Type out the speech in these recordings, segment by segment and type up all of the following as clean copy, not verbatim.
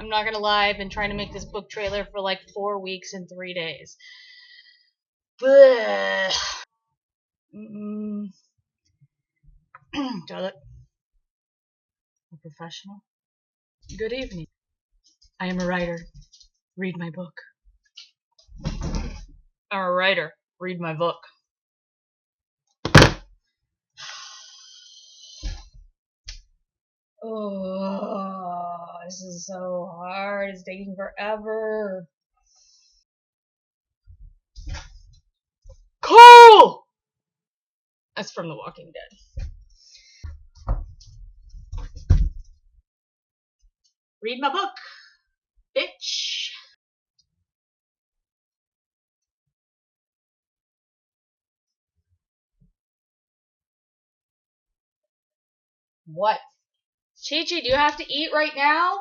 I'm not gonna lie, I've been trying to make this book trailer for like 4 weeks and 3 days. Blech. Toilet. A professional. Good evening. I am a writer. Read my book. I'm a writer. Read my book. Oh, this is so hard. It's taking forever. Cole! That's from The Walking Dead. Read my book, bitch. What? Chi-Chi, do you have to eat right now?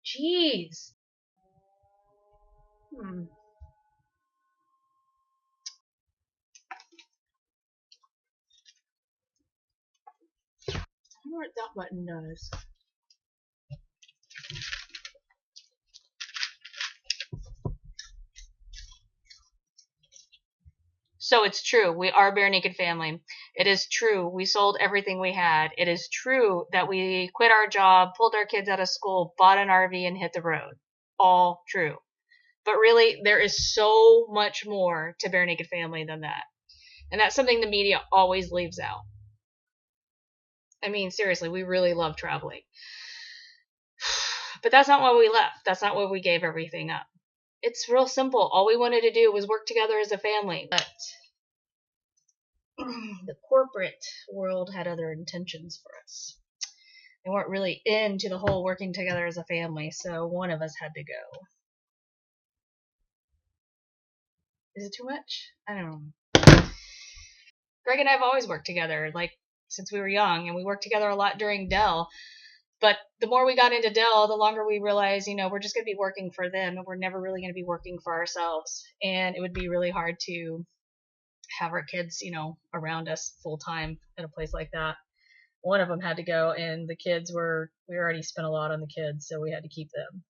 Jeez. I wonder what that button does. So it's true. We are Bare Naked Family. It is true. We sold everything we had. It is true that we quit our job, pulled our kids out of school, bought an RV, and hit the road. All true. But really, there is so much more to Bare Naked Family than that. And that's something the media always leaves out. I mean, seriously, we really love traveling. But that's not why we left. That's not why we gave everything up. It's real simple. All we wanted to do was work together as a family. But the corporate world had other intentions for us. They weren't really into the whole working together as a family, so one of us had to go. Is it too much? I don't know. Greg and I have always worked together, like, since we were young, and we worked together a lot during Dell. But the more we got into Dell, the longer we realized, we're just going to be working for them, and we're never really going to be working for ourselves. And it would be really hard to have our kids, around us full time at a place like that. One of them had to go, and the kids we already spent a lot on the kids, so we had to keep them.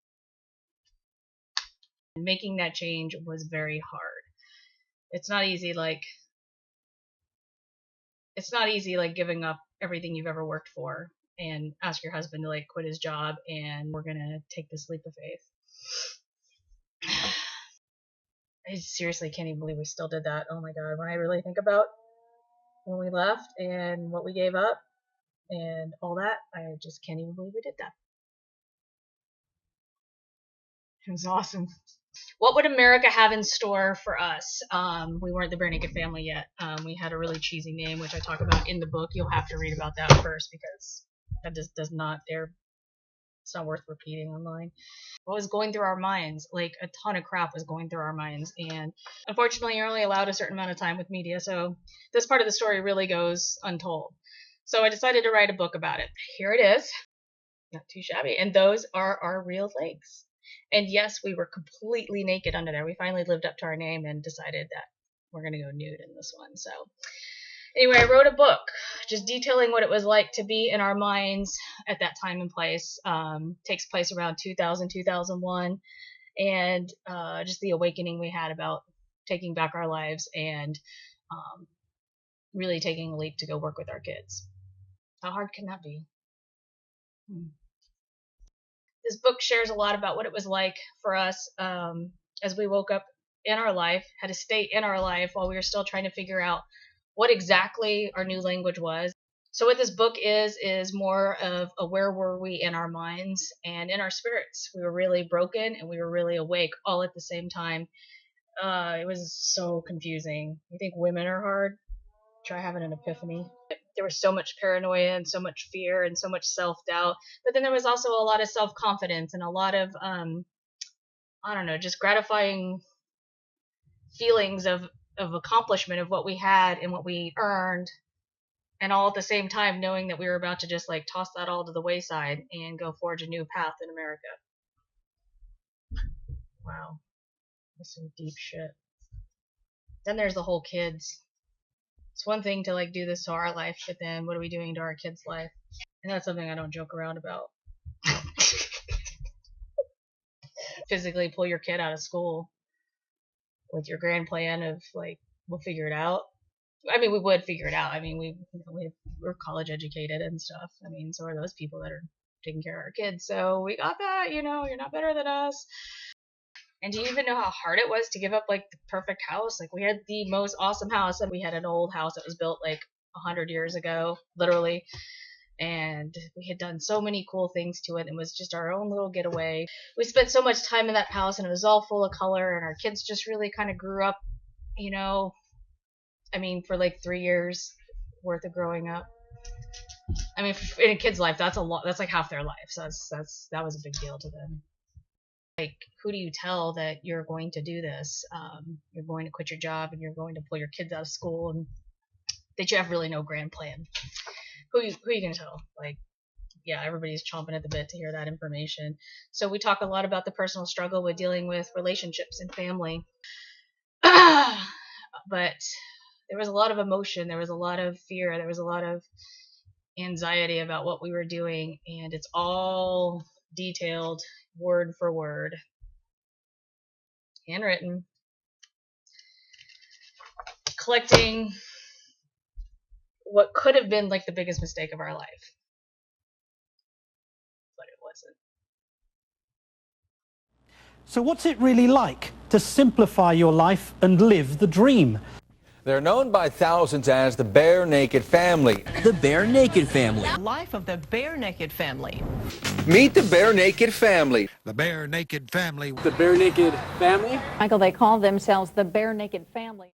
And making that change was very hard. It's not easy, like giving up everything you've ever worked for and ask your husband to quit his job and we're gonna take this leap of faith. I seriously can't even believe we still did that. Oh my god, when I really think about when we left and what we gave up and all that, I just can't even believe we did that. It was awesome. What would America have in store for us? We weren't the Bare Naked Family yet. We had a really cheesy name, which I talk about in the book. You'll have to read about that first because that just does not dare. It's not worth repeating online. What was going through our minds? A ton of crap was going through our minds. And unfortunately, you're only allowed a certain amount of time with media. So this part of the story really goes untold. So I decided to write a book about it. Here it is. Not too shabby. And those are our real legs. And yes, we were completely naked under there. We finally lived up to our name and decided that we're going to go nude in this one. So anyway, I wrote a book just detailing what it was like to be in our minds at that time and place. Takes place around 2000, 2001. And just the awakening we had about taking back our lives and really taking a leap to go work with our kids. How hard can that be? This book shares a lot about what it was like for us as we woke up in our life, had a state in our life while we were still trying to figure out what exactly our new language was. So what this book is more of a where were we in our minds and in our spirits. We were really broken and we were really awake all at the same time. It was so confusing. You think women are hard? Try having an epiphany. There was so much paranoia and so much fear and so much self-doubt, but then there was also a lot of self-confidence and a lot of just gratifying feelings of accomplishment of what we had and what we earned, and all at the same time knowing that we were about to just toss that all to the wayside and go forge a new path in America. Wow, that's some deep shit. Then there's the whole kids. It's one thing to do this to our life, but then what are we doing to our kids' life? And that's something I don't joke around about. physically pull your kid out of school with your grand plan of like, we'll figure it out. I mean, we would figure it out. I mean, we're college educated and stuff. I mean, so are those people that are taking care of our kids. So we got that, you're not better than us. And do you even know how hard it was to give up like the perfect house? Like, we had the most awesome house, and we had an old house that was built like 100 years ago, literally. And we had done so many cool things to it. It was just our own little getaway. We spent so much time in that house, and it was all full of color, and our kids just really kind of grew up, I mean, for like 3 years worth of growing up. I mean, in a kid's life, that's a lot. That's like half their life. So that was a big deal to them. Like, who do you tell that you're going to do this? You're going to quit your job and you're going to pull your kids out of school, and that you have really no grand plan. Who are you going to tell? Like, yeah, everybody's chomping at the bit to hear that information. So we talk a lot about the personal struggle with dealing with relationships and family. But there was a lot of emotion. There was a lot of fear. There was a lot of anxiety about what we were doing, and it's all detailed word for word, handwritten, collecting what could have been like the biggest mistake of our life, but it wasn't. So what's it really like to simplify your life and live the dream? They're known by thousands as the Bare Naked Family. The Bare Naked Family. Life of the Bare Naked Family. Meet the Bare Naked Family. The Bare Naked Family. The Bare Naked Family. Michael, they call themselves the Bare Naked Family.